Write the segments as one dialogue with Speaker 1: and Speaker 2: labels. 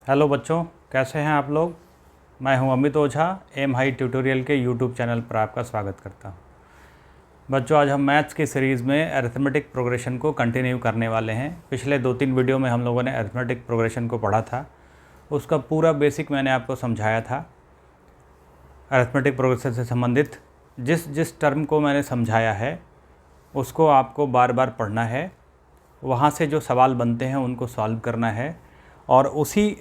Speaker 1: Hello बच्चों, कैसे हैं आप लोग। मैं हूं अमित ओझा, एम हाई ट्यूटोरियल के यूट्यूब चैनल पर आपका स्वागत करता हूं। बच्चों, आज हम मैथ्स की सीरीज़ में अरिथमेटिक प्रोग्रेशन को कंटिन्यू करने वाले हैं। पिछले 2-3 वीडियो में हम लोगों ने अरिथमेटिक प्रोग्रेशन को पढ़ा था, उसका पूरा बेसिक मैंने आपको समझाया था। अरिथमेटिक प्रोग्रेशन से संबंधित जिस टर्म को मैंने समझाया है उसको आपको बार बार पढ़ना है, वहाँ से जो सवाल बनते हैं उनको सॉल्व करना है, और उसी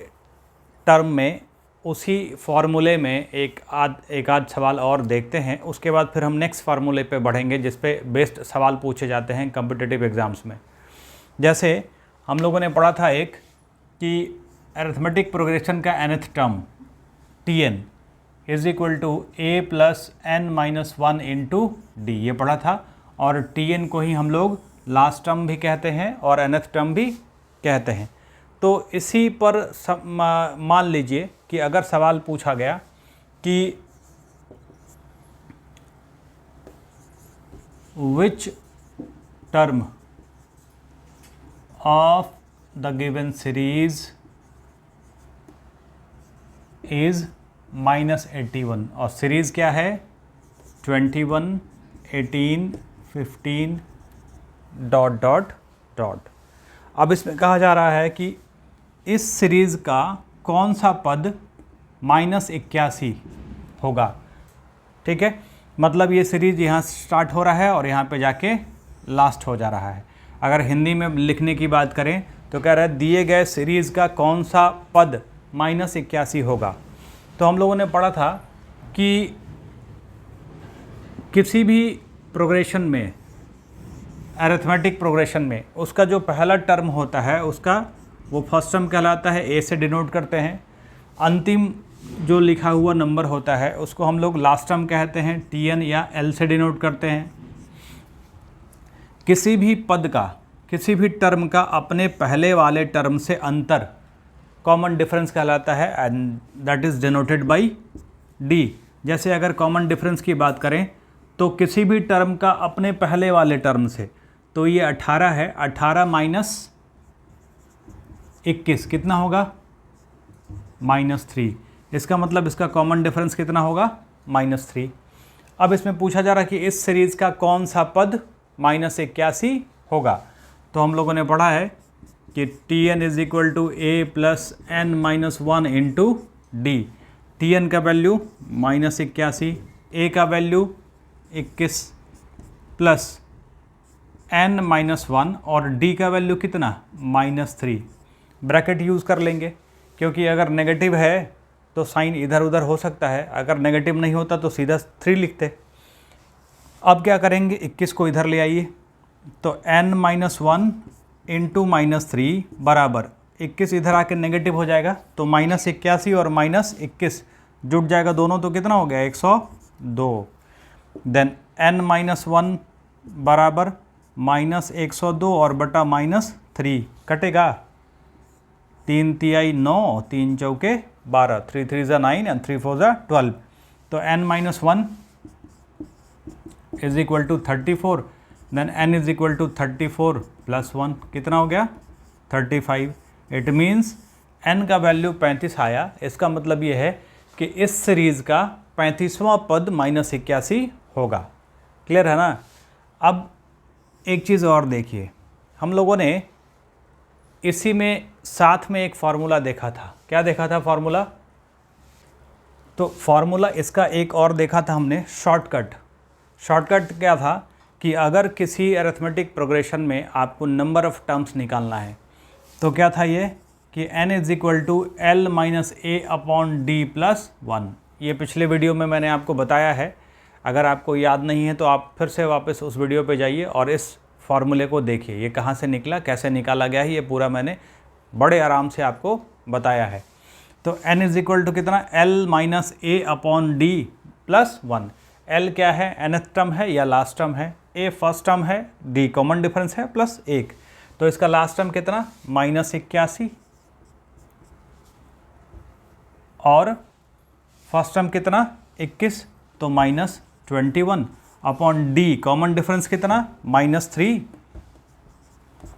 Speaker 1: टर्म में, उसी फार्मूले में एक आध सवाल और देखते हैं। उसके बाद फिर हम नेक्स्ट फार्मूले पे बढ़ेंगे जिस पे बेस्ड सवाल पूछे जाते हैं कॉम्पिटिटिव एग्ज़ाम्स में। जैसे हम लोगों ने पढ़ा था एक कि अरिथमेटिक प्रोग्रेशन का nth term Tn is equal to a plus n minus 1 into d, ये पढ़ा था। और Tn को ही हम लोग लास्ट टर्म भी कहते हैं और nth टर्म भी कहते हैं। तो इसी पर मान लीजिए कि अगर सवाल पूछा गया कि which term of the given series is -81, और सीरीज़ क्या है 21, 18, 15 ... अब इसमें कहा जा रहा है कि इस सीरीज़ का कौन सा पद -81 होगा। ठीक है, मतलब ये सीरीज़ यहाँ स्टार्ट हो रहा है और यहाँ पे जाके लास्ट हो जा रहा है। अगर हिंदी में लिखने की बात करें तो कह रहा है दिए गए सीरीज़ का कौन सा पद -81 होगा। तो हम लोगों ने पढ़ा था कि किसी भी प्रोग्रेशन में, अरिथमेटिक प्रोग्रेशन में, उसका जो पहला टर्म होता है उसका वो फर्स्ट टर्म कहलाता है, ए से डिनोट करते हैं। अंतिम जो लिखा हुआ नंबर होता है उसको हम लोग लास्ट टर्म कहते हैं, Tn या L से डिनोट करते हैं। किसी भी पद का, किसी भी टर्म का अपने पहले वाले टर्म से अंतर कॉमन डिफरेंस कहलाता है, and that is denoted by D। जैसे अगर कॉमन डिफरेंस की बात करें तो किसी भी टर्म का अपने पहले वाले टर्म से, तो ये 18 है, 18 माइनस 21 कितना होगा -3। इसका मतलब इसका कॉमन डिफरेंस कितना होगा -3। अब इसमें पूछा जा रहा है कि इस सीरीज़ का कौन सा पद -81 होगा। तो हम लोगों ने पढ़ा है कि Tn is equal to a plus n minus 1 into d. Tn का वैल्यू -81, a का वैल्यू 21 प्लस n माइनस 1 और d का वैल्यू कितना -3। ब्रैकेट यूज़ कर लेंगे क्योंकि अगर नेगेटिव है तो साइन इधर उधर हो सकता है, अगर नेगेटिव नहीं होता तो सीधा 3 लिखते। अब क्या करेंगे, 21 को इधर ले आइए, तो n माइनस 1 इंटू -3 बराबर 21 इधर आके नेगेटिव हो जाएगा, तो -81 और -21 जुट जाएगा दोनों, तो कितना हो गया 102। देन n माइनस 1 बराबर -102 और बटा -3 कटेगा, 3 तिहाई 9, 3 चौके 12, 3 3 ज़ा 9 एंड 3 4 ज़ा 12। तो n minus 1 is equal to 34, then n is equal to 34 plus 1 कितना हो गया 35। इट मीन्स n का वैल्यू 35 आया। इसका मतलब ये है कि इस सीरीज़ का 35वां पद -81 होगा। क्लियर है ना। अब एक चीज़ और देखिए, हम लोगों ने इसी में साथ में एक फार्मूला देखा था। क्या देखा था फार्मूला? तो फार्मूला इसका एक और देखा था हमने, शॉर्टकट। शॉर्टकट क्या था कि अगर किसी अरिथमेटिक प्रोग्रेशन में आपको नंबर ऑफ़ टर्म्स निकालना है तो क्या था ये कि n is equal to L minus a upon d plus 1। ये पिछले वीडियो में मैंने आपको बताया है, अगर आपको याद नहीं है तो आप फिर से वापस उस वीडियो पे जाइए और इस फार्मूले को देखिए, ये कहाँ से निकला, कैसे निकाला गया है, ये पूरा मैंने बड़े आराम से आपको बताया है। तो n इज़ इक्वल टू कितना, L minus a upon d plus 1। L क्या है, nth टर्म है या लास्ट टर्म है, a फर्स्ट टर्म है, d कॉमन डिफरेंस है प्लस 1। तो इसका लास्ट टर्म कितना -81 और फर्स्ट टर्म कितना 21, तो -21 अपॉन d कॉमन डिफरेंस कितना -3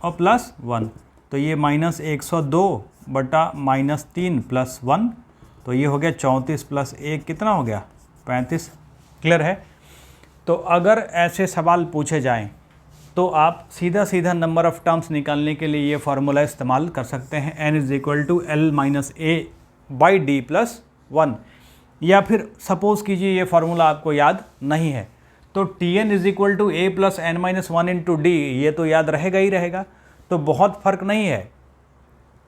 Speaker 1: और प्लस 1, तो ये -102 बटा -3 + 1, तो ये हो गया 34 + 1 कितना हो गया 35। क्लियर है। तो अगर ऐसे सवाल पूछे जाएं तो आप सीधा सीधा नंबर ऑफ़ टर्म्स निकालने के लिए ये फार्मूला इस्तेमाल कर सकते हैं, n = L-a/d + 1। या फिर सपोज़ कीजिए ये फार्मूला आपको याद नहीं है तो Tn = a + n-1 × d, ये तो याद रहेगा ही रहेगा। तो बहुत फ़र्क नहीं है,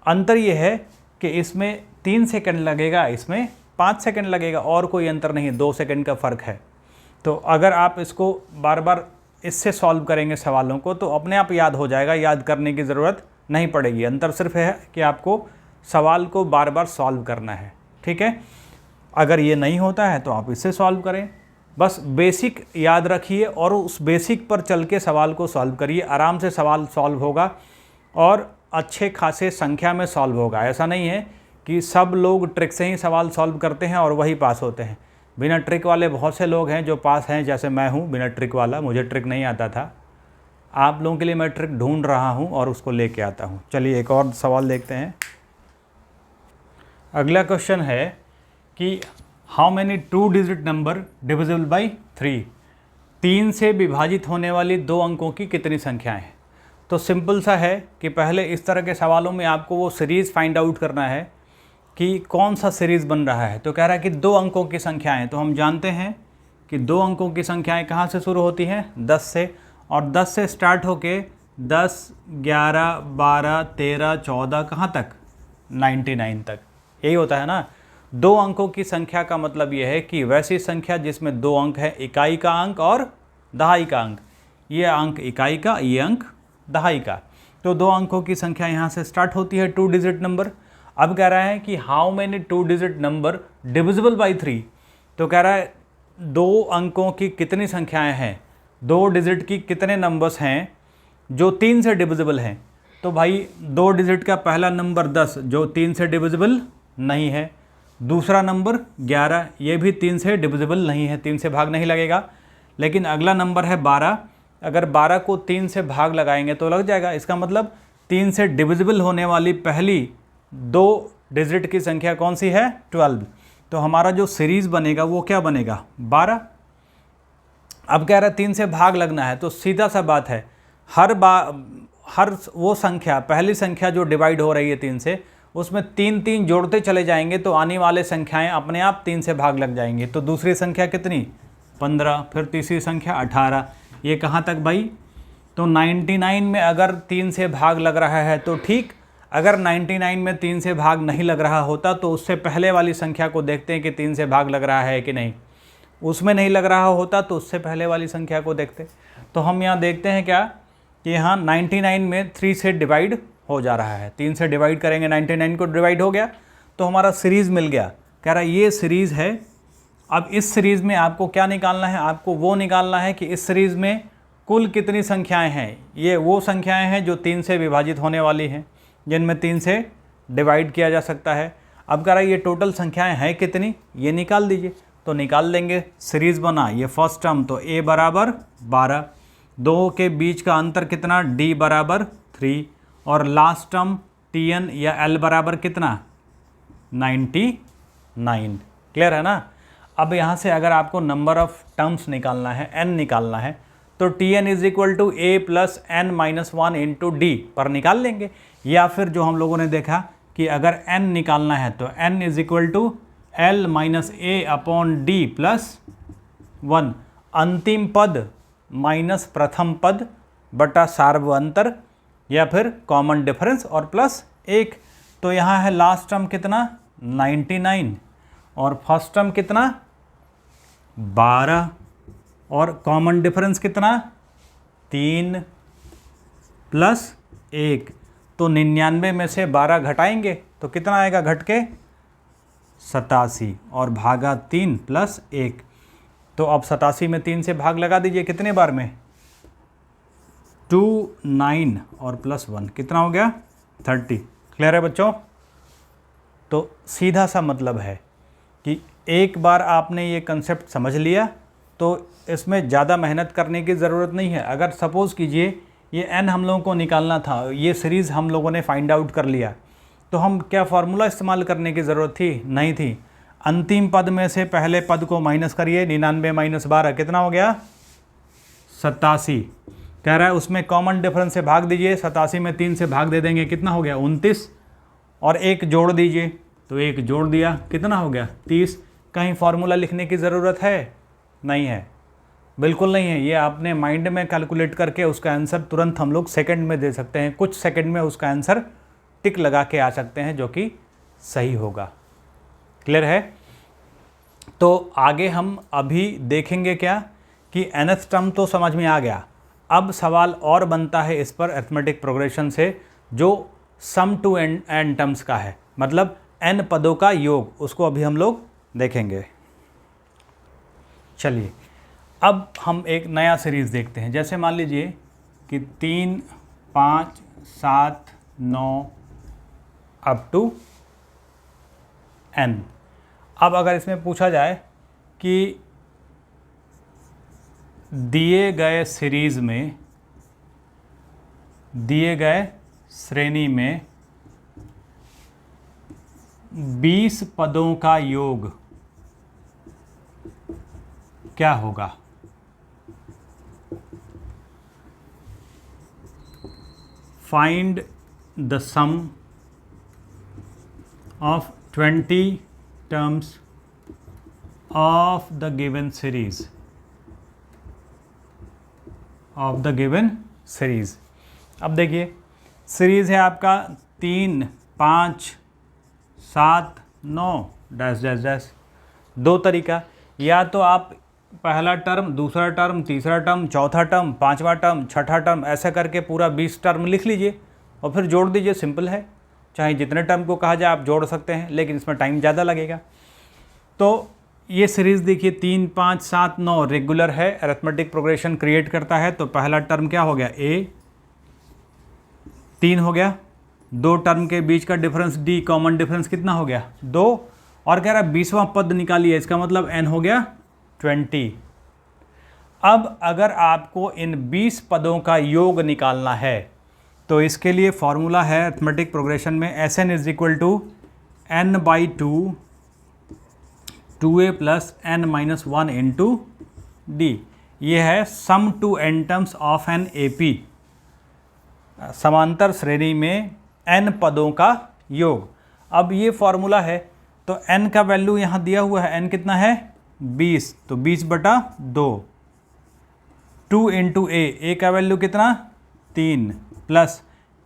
Speaker 1: अंतर ये है कि इसमें 3 सेकंड लगेगा, इसमें 5 सेकंड लगेगा, और कोई अंतर नहीं है, 2 सेकंड का फ़र्क है। तो अगर आप इसको बार बार इससे सॉल्व करेंगे सवालों को तो अपने आप याद हो जाएगा, याद करने की ज़रूरत नहीं पड़ेगी। अंतर सिर्फ है कि आपको सवाल को बार बार सॉल्व करना है, ठीक है। अगर ये नहीं होता है तो आप इससे सॉल्व करें, बस बेसिक याद रखिए और उस बेसिक पर चल के सवाल को सॉल्व करिए। आराम से सवाल सॉल्व होगा और अच्छे खासे संख्या में सॉल्व होगा। ऐसा नहीं है कि सब लोग ट्रिक से ही सवाल सॉल्व करते हैं और वही पास होते हैं। बिना ट्रिक वाले बहुत से लोग हैं जो पास हैं, जैसे मैं हूँ बिना ट्रिक वाला, मुझे ट्रिक नहीं आता था। आप लोगों के लिए मैं ट्रिक ढूंढ रहा हूँ और उसको लेके आता हूँ। चलिए एक और सवाल देखते हैं। अगला क्वेश्चन है कि how many 2 digit number divisible by 3, 3 से विभाजित होने वाली 2 अंकों की कितनी संख्याएं हैं। तो सिंपल सा है कि पहले इस तरह के सवालों में आपको वो सीरीज़ फाइंड आउट करना है कि कौन सा सीरीज़ बन रहा है। तो कह रहा है कि 2 अंकों की संख्याएं, तो हम जानते हैं कि 2 अंकों की संख्याएं कहाँ से शुरू होती हैं, 10 से, और 10 से स्टार्ट होके 10, 11, 12, 13, 14 कहाँ तक, 99 तक। यही होता है ना। 2 अंकों की संख्या का मतलब यह है कि वैसी संख्या जिसमें 2 अंक है, इकाई का अंक और दहाई का अंक। ये अंक इकाई का, ये अंक दहाई का। तो 2 अंकों की संख्या यहाँ से स्टार्ट होती है, 2 डिजिट नंबर। अब कह रहा है कि how many 2 digit number divisible by 3। तो कह रहा है 2 अंकों की कितनी संख्याएं हैं, 2 डिजिट की कितने नंबर्स हैं जो 3 से डिविजिबल हैं। तो भाई 2 डिजिट का पहला नंबर 10 जो 3 से डिविजिबल नहीं है, दूसरा नंबर 11 ये भी 3 से डिविजिबल नहीं है, 3 से भाग नहीं लगेगा। लेकिन अगला नंबर है 12, अगर 12 को 3 से भाग लगाएंगे तो लग जाएगा। इसका मतलब 3 से डिविजिबल होने वाली पहली 2 डिजिट की संख्या कौन सी है, 12। तो हमारा जो सीरीज़ बनेगा वो क्या बनेगा, 12। अब कह रहा है 3 से भाग लगना है, तो सीधा सा बात है, हर वो संख्या, पहली संख्या जो डिवाइड हो रही है 3 से, उसमें 3 जोड़ते चले जाएंगे तो आने वाले संख्याएं अपने आप 3 से भाग लग जाएंगी। तो दूसरी संख्या कितनी, 15, फिर तीसरी संख्या 18, ये कहाँ तक भाई। तो 99 में अगर 3 से भाग लग रहा है तो ठीक, अगर 99 में 3 से भाग नहीं लग रहा होता तो उससे पहले वाली संख्या को देखते हैं कि 3 से भाग लग रहा है कि नहीं। उसमें नहीं लग रहा होता तो उससे पहले वाली संख्या को देखते। तो हम यहाँ देखते हैं क्या कि यहाँ 99 में 3 से डिवाइड हो जा रहा है, 3 से डिवाइड करेंगे, 99 को डिवाइड हो गया तो हमारा सीरीज़ मिल गया। कह रहा है ये सीरीज़ है। अब इस सीरीज़ में आपको क्या निकालना है, आपको वो निकालना है कि इस सीरीज़ में कुल कितनी संख्याएं हैं। ये वो संख्याएं हैं जो 3 से विभाजित होने वाली हैं, जिनमें 3 से डिवाइड किया जा सकता है। अब कह रहा है ये टोटल संख्याएं हैं कितनी, ये निकाल दीजिए। तो निकाल लेंगे। सीरीज़ बना, ये फर्स्ट टर्म तो a बराबर 12, 2 के बीच का अंतर कितना, d बराबर 3, और लास्ट टर्म tn या l बराबर कितना, 99। क्लियर है ना। अब यहाँ से अगर आपको नंबर ऑफ़ टर्म्स निकालना है, n निकालना है, तो Tn = a + n-1 × d पर निकाल लेंगे। या फिर जो हम लोगों ने देखा कि अगर n निकालना है तो n = L - a/d + 1, अंतिम पद माइनस प्रथम पद बटा सार्वअंतर या फिर कॉमन डिफरेंस और प्लस 1। तो यहाँ है लास्ट टर्म कितना, 99, और फर्स्ट टर्म कितना, 12, और कॉमन डिफरेंस कितना, 3 + 1। तो 99 में से 12 घटाएंगे तो कितना आएगा, घट के 87, और भागा 3 + 1। तो अब 87 में 3 से भाग लगा दीजिए, कितने बार में, 2, 9 और +1 कितना हो गया, 30। क्लियर है बच्चों। तो सीधा सा मतलब है कि एक बार आपने ये कंसेप्ट समझ लिया तो इसमें ज़्यादा मेहनत करने की ज़रूरत नहीं है। अगर सपोज़ कीजिए ये n हम लोगों को निकालना था, ये सीरीज़ हम लोगों ने फाइंड आउट कर लिया तो हम क्या फार्मूला इस्तेमाल करने की ज़रूरत थी? नहीं थी। अंतिम पद में से पहले पद को माइनस करिए, 99 माइनस 12 कितना हो गया? 87। कह रहा है उसमें कॉमन डिफरेंस से भाग दीजिए, 87 में 3 से भाग दे देंगे, कितना हो गया? 29, और एक जोड़ दीजिए, तो एक जोड़ दिया, कितना हो गया? 30। कहीं फार्मूला लिखने की ज़रूरत है? नहीं है, बिल्कुल नहीं है। ये आपने माइंड में कैलकुलेट करके उसका आंसर तुरंत हम लोग सेकंड में दे सकते हैं, कुछ सेकंड में उसका आंसर टिक लगा के आ सकते हैं, जो कि सही होगा। क्लियर है? तो आगे हम अभी देखेंगे क्या कि nth टर्म तो समझ में आ गया। अब सवाल और बनता है इस पर अरिथमेटिक प्रोग्रेशन से, जो सम टू n टर्म्स का है, मतलब n पदों का योग, उसको अभी हम लोग देखेंगे। चलिए अब हम एक नया सीरीज़ देखते हैं। जैसे मान लीजिए कि 3, 5, 7, 9 अप टू n। अब अगर इसमें पूछा जाए कि दिए गए सीरीज़ में, दिए गए श्रेणी में 20 पदों का योग क्या होगा? Find the sum of 20 terms of the given series, of the given series. अब देखिए सीरीज है आपका 3, 5, 7, 9 डैश डैश डैश। दो तरीका, या तो आप पहला टर्म, दूसरा टर्म, तीसरा टर्म, चौथा टर्म, पांचवा टर्म, छठा टर्म, ऐसा करके पूरा 20 टर्म लिख लीजिए और फिर जोड़ दीजिए। सिंपल है, चाहे जितने टर्म को कहा जाए आप जोड़ सकते हैं, लेकिन इसमें टाइम ज़्यादा लगेगा। तो ये सीरीज़ देखिए 3, 5, 7, 9 रेगुलर है, अरिथमेटिक प्रोग्रेशन क्रिएट करता है। तो पहला टर्म क्या हो गया? a, 3 हो गया। दो टर्म के बीच का डिफरेंस d, कॉमन डिफरेंस कितना हो गया? 2। और कह रहा है 20वां पद निकालिए, इसका मतलब n हो गया 20। अब अगर आपको इन 20 पदों का योग निकालना है तो इसके लिए फॉर्मूला है अरिथमेटिक प्रोग्रेशन में, Sn is equal to n/2 2a plus n minus 1 into d. ये है sum to n terms of an AP, समांतर श्रेणी में n पदों का योग। अब ये फॉर्मूला है, तो n का वैल्यू यहाँ दिया हुआ है, n कितना है? 20, तो 20/2 2 इंटू a का वैल्यू कितना? 3 प्लस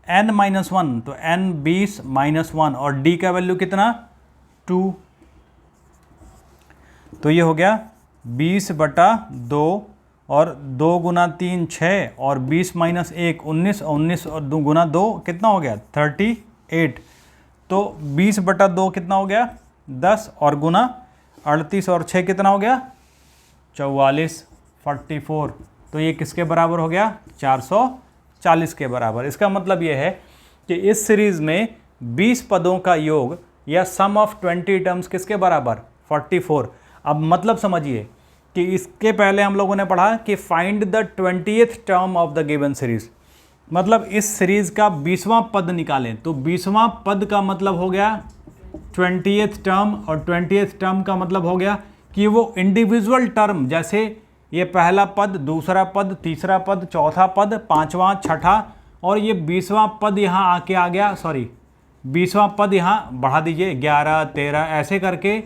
Speaker 1: n माइनस 1, तो n 20 माइनस 1, और d का वैल्यू कितना? 2। तो ये हो गया 20/2, और 2 गुना 3 6, और 20 माइनस 1 19, और 19 और 2 गुना 2 कितना हो गया? 38। तो 20/2 कितना हो गया? 10, और गुना 38 और 6 कितना हो गया? 44, 44। तो ये किसके बराबर हो गया? 440 के बराबर। इसका मतलब ये है कि इस सीरीज़ में 20 पदों का योग या सम ऑफ 20 टर्म्स किसके बराबर? 44। अब मतलब समझिए कि इसके पहले हम लोगों ने पढ़ा कि find the 20th term of the given series, मतलब इस सीरीज का 20वां पद निकालें। तो 20वां पद का मतलब हो गया 20th टर्म, और 20th टर्म का मतलब हो गया कि वो इंडिविजुअल टर्म, जैसे ये पहला पद, दूसरा पद, तीसरा पद, चौथा पद, पांचवा, छठा, और ये 20वां पद यहाँ आके आ गया, सॉरी 20वां पद यहाँ बढ़ा दीजिए 11, 13, ऐसे करके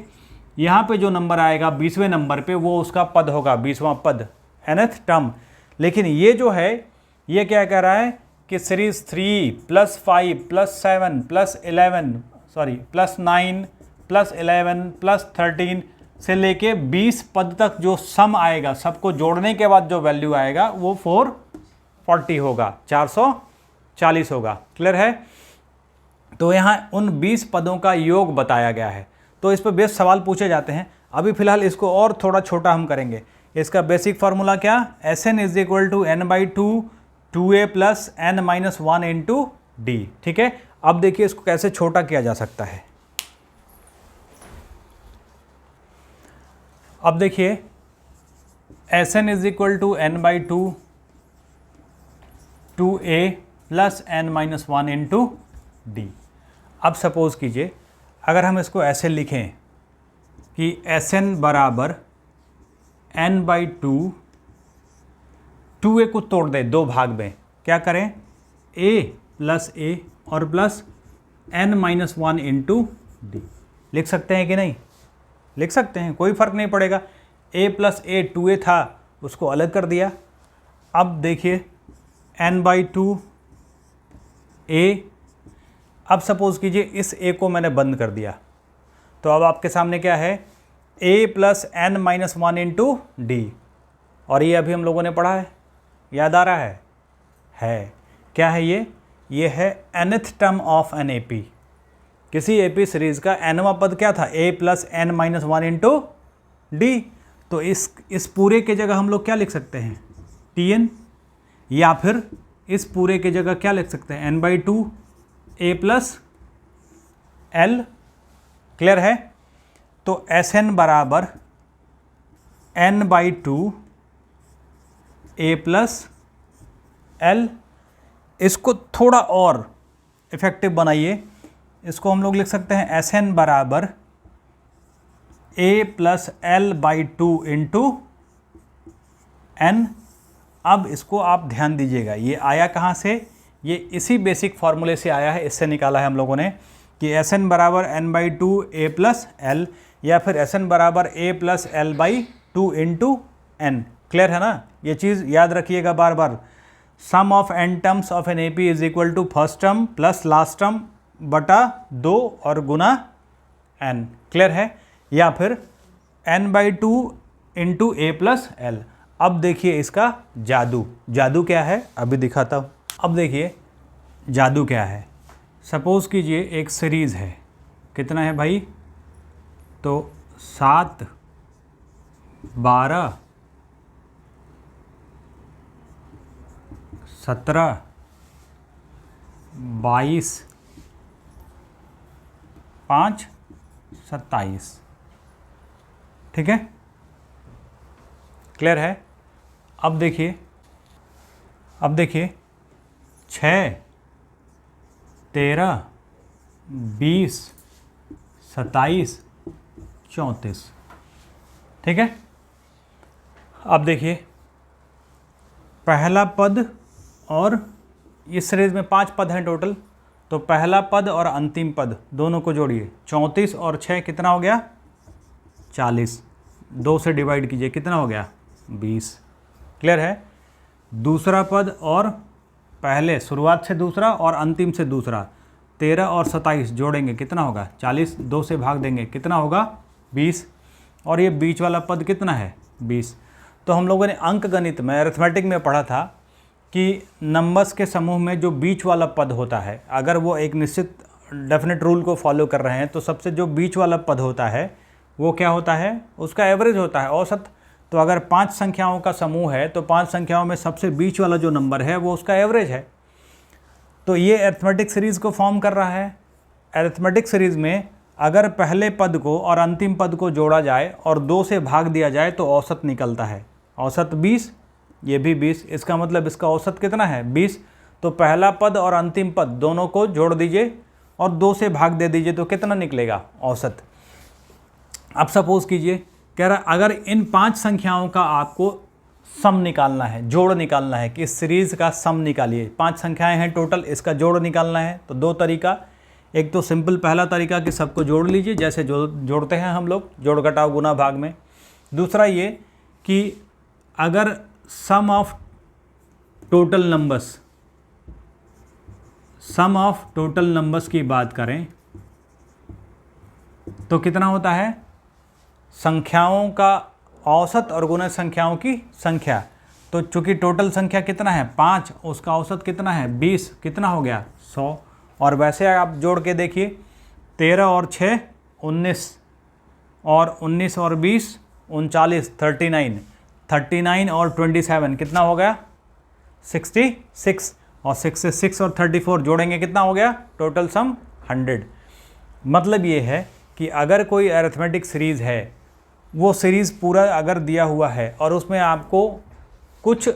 Speaker 1: यहाँ पे जो नंबर आएगा 20वें नंबर पे वो उसका पद होगा, 20वां पद, nth टर्म। लेकिन ये जो है ये क्या कह रहा है कि series 3 plus 5 plus 7 plus 11, sorry plus 9 plus 11 plus 13 से लेके 20 पद तक जो सम आएगा, सबको जोड़ने के बाद जो वैल्यू आएगा वो 440 होगा, 440 होगा। क्लियर है? तो यहाँ उन 20 पदों का योग बताया गया है। तो इस पर बेस सवाल पूछे जाते हैं। अभी फिलहाल इसको और थोड़ा छोटा हम करेंगे। इसका बेसिक फार्मूला क्या? Sn is equal to n/2 2a plus n minus 1 into d. ठीक है, अब देखिए इसको कैसे छोटा किया जा सकता है। अब देखिए Sn is equal to n/2 2a plus n minus 1 into d. अब सपोज़ कीजिए अगर हम इसको ऐसे लिखें कि Sn बराबर n/2, 2a को तोड़ दें दो भाग में, क्या करें a प्लस a और प्लस n-1 इंटू डी। लिख सकते हैं कि नहीं? लिख सकते हैं, कोई फ़र्क नहीं पड़ेगा। a प्लस a 2a था, उसको अलग कर दिया। अब देखिए n/2 a, अब सपोज़ कीजिए इस a को मैंने बंद कर दिया, तो अब आपके सामने क्या है a plus n-1 into D. और ये अभी हम लोगों ने पढ़ा है, याद आ रहा है? क्या है ये है nth term of an AP। किसी AP सीरीज़ का nवां पद क्या था? a plus n-1 into d. तो इस पूरे के जगह हम लोग क्या लिख सकते हैं? Tn, या फिर इस पूरे के जगह क्या लिख सकते हैं? n/2 a plus l। Clear है? तो Sn बराबर n/2 a प्लस l। इसको थोड़ा और इफेक्टिव बनाइए, इसको हम लोग लिख सकते हैं Sn बराबर a plus l/2 into n। अब इसको आप ध्यान दीजिएगा, ये आया कहाँ से? ये इसी बेसिक फार्मूले से आया है, इससे निकाला है हम लोगों ने कि Sn बराबर n/2 a प्लस l, या फिर Sn बराबर a plus l/2 into n। Clear है ना? ये चीज़ याद रखिएगा बार बार। Sum of n terms of an AP is equal to first term plus last term बटा 2 और गुना n। क्लियर है? या फिर n/2 into a plus l। अब देखिए इसका जादू क्या है, अभी दिखाता हूँ। अब देखिए जादू क्या है। सपोज़ कीजिए एक सीरीज़ है, कितना है भाई? तो 7, 12, 17, 22, 5, 27। ठीक है? क्लियर है? अब देखिए 6, 13, 20, 27, 34। ठीक है? अब देखिए पहला पद, और इस सीरीज़ में 5 पद हैं टोटल, तो पहला पद और अंतिम पद दोनों को जोड़िए। 34 और 6 कितना हो गया? 40। 2 से डिवाइड कीजिए, कितना हो गया? 20। क्लियर है? दूसरा पद और पहले, शुरुआत से दूसरा और अंतिम से दूसरा, 13 और 27 जोड़ेंगे, कितना होगा? 40। 2 से भाग देंगे, कितना होगा? 20। और ये बीच वाला पद कितना है? 20। तो हम लोगों ने अंक गणित में, अरिथमेटिक में पढ़ा था कि नंबर्स के समूह में जो बीच वाला पद होता है, अगर वो एक निश्चित डेफिनेट रूल को फॉलो कर रहे हैं, तो सबसे जो बीच वाला पद होता है वो क्या होता है? उसका एवरेज होता है, औसत। तो अगर 5 संख्याओं का समूह है तो 5 संख्याओं में सबसे बीच वाला जो नंबर है वो उसका एवरेज है। तो ये अरिथमेटिक सीरीज़ को फॉर्म कर रहा है। अरिथमेटिक सीरीज़ में अगर पहले पद को और अंतिम पद को जोड़ा जाए और 2 से भाग दिया जाए तो औसत निकलता है। औसत 20, ये भी 20, इसका मतलब इसका औसत कितना है? 20। तो पहला पद और अंतिम पद दोनों को जोड़ दीजिए और 2 से भाग दे दीजिए, तो कितना निकलेगा? औसत। अब सपोज़ कीजिए कह रहा अगर इन 5 संख्याओं का आपको सम निकालना है, जोड़ निकालना है, कि इस सीरीज़ का सम निकालिए। 5 संख्याएं हैं टोटल, इसका जोड़ निकालना है। तो 2 तरीका, एक तो सिंपल पहला तरीका कि सबको जोड़ लीजिए, जैसे जोड़ते हैं हम लोग, जोड़ घटाव गुना भाग में। दूसरा ये कि अगर सम ऑफ टोटल नंबर्स की बात करें तो कितना होता है? संख्याओं का औसत और गुना संख्याओं की संख्या। तो चूंकि टोटल संख्या कितना है? 5, उसका औसत कितना है? 20। कितना हो गया? 100। और वैसे आप जोड़ के देखिए, 13 और 6 19, और 19 और 20 39, 39 और 27 कितना हो गया? 66। और 66 और 34 जोड़ेंगे, कितना हो गया? Total sum 100। मतलब ये है कि अगर कोई अरिथमेटिक सीरीज़ है, वो सीरीज़ पूरा अगर दिया हुआ है और उसमें आपको कुछ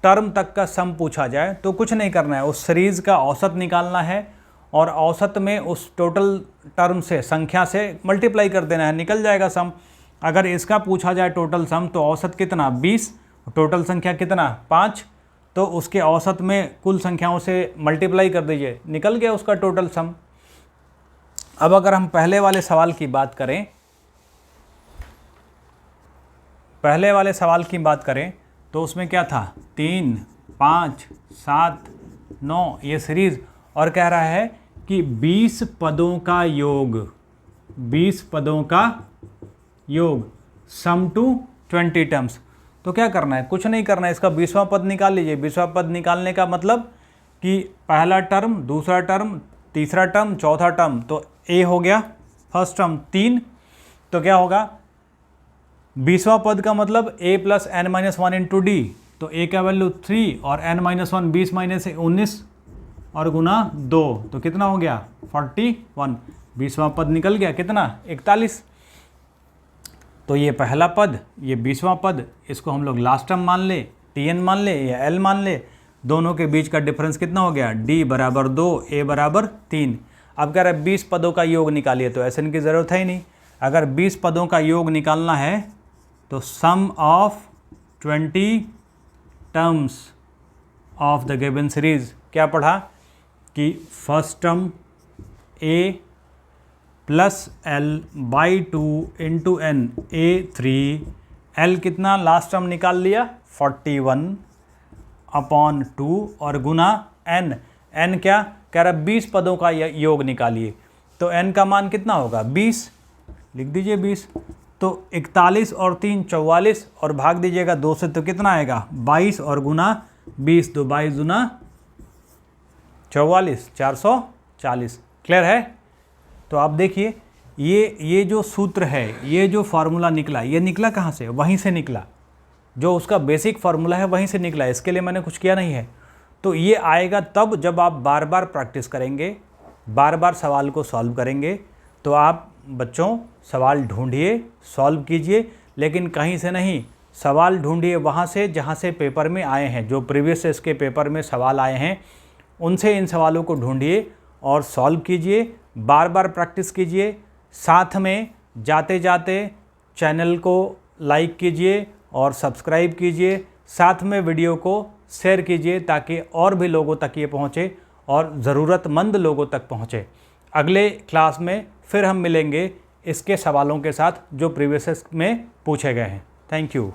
Speaker 1: टर्म तक का सम पूछा जाए, तो कुछ नहीं करना है, उस सीरीज़ का औसत निकालना है और औसत में उस टोटल टर्म से, संख्या से मल्टीप्लाई कर देना है, निकल जाएगा सम। अगर इसका पूछा जाए टोटल सम तो औसत कितना 20, टोटल संख्या कितना 5, तो उसके औसत में कुल संख्याओं से मल्टीप्लाई कर दीजिए, निकल गया उसका टोटल सम। अब अगर हम पहले वाले सवाल की बात करें, तो उसमें क्या था 3, 5, 7, 9 ये सीरीज, और कह रहा है कि 20 पदों का योग सम टू 20 टर्म्स। तो क्या करना है, कुछ नहीं करना है, इसका 20वां पद निकाल लीजिए। 20वां पद निकालने का मतलब कि पहला टर्म, दूसरा टर्म, तीसरा टर्म, चौथा टर्म, तो ए हो गया फर्स्ट टर्म 3, तो क्या होगा 20वां पद का मतलब a plus n minus 1 into d, तो a का वैल्यू 3 और n माइनस 1 20 माइनस 19 और गुना 2, तो कितना हो गया 41। 20वां पद निकल गया कितना 41। तो ये पहला पद, ये 20वां पद, इसको हम लोग लास्ट टर्म मान ले, tn मान ले या l मान ले, दोनों के बीच का डिफरेंस कितना हो गया d बराबर 2, a बराबर 3। अब कह रहा है 20 पदों का योग निकालिए, तो ऐसे की ज़रूरत है ही नहीं। अगर 20 पदों का योग निकालना है तो sum of 20 terms of the given series, क्या पढ़ा कि first term a plus l by 2 into n, a3, l कितना लास्ट टर्म निकाल लिया 41 अपॉन 2 और गुना n, n क्या कह रहा 20 पदों का योग निकालिए, तो n का मान कितना होगा 20, लिख दीजिए 20। तो 41 और 3 44 और भाग दीजिएगा 2 से, तो कितना आएगा 22 और गुना 20, 2 22 गुना 44, 440। क्लियर है। तो आप देखिए ये जो सूत्र है, ये जो फार्मूला निकला, ये निकला कहाँ से, वहीं से निकला, जो उसका बेसिक फार्मूला है वहीं से निकला, इसके लिए मैंने कुछ किया नहीं है। तो ये आएगा तब जब आप बार बार प्रैक्टिस करेंगे, बार बार सवाल को सॉल्व करेंगे। तो आप बच्चों सवाल ढूंढिए, सॉल्व कीजिए, लेकिन कहीं से नहीं, सवाल ढूंढिए वहाँ से जहाँ से पेपर में आए हैं, जो प्रीवियस इसके पेपर में सवाल आए हैं उनसे इन सवालों को ढूंढिए और सॉल्व कीजिए, बार बार प्रैक्टिस कीजिए। साथ में जाते जाते चैनल को लाइक कीजिए और सब्सक्राइब कीजिए, साथ में वीडियो को शेयर कीजिए ताकि और भी लोगों तक ये पहुँचे और ज़रूरतमंद लोगों तक पहुँचे। अगले क्लास में फिर हम मिलेंगे इसके सवालों के साथ जो प्रीवियस में पूछे गए हैं। Thank you.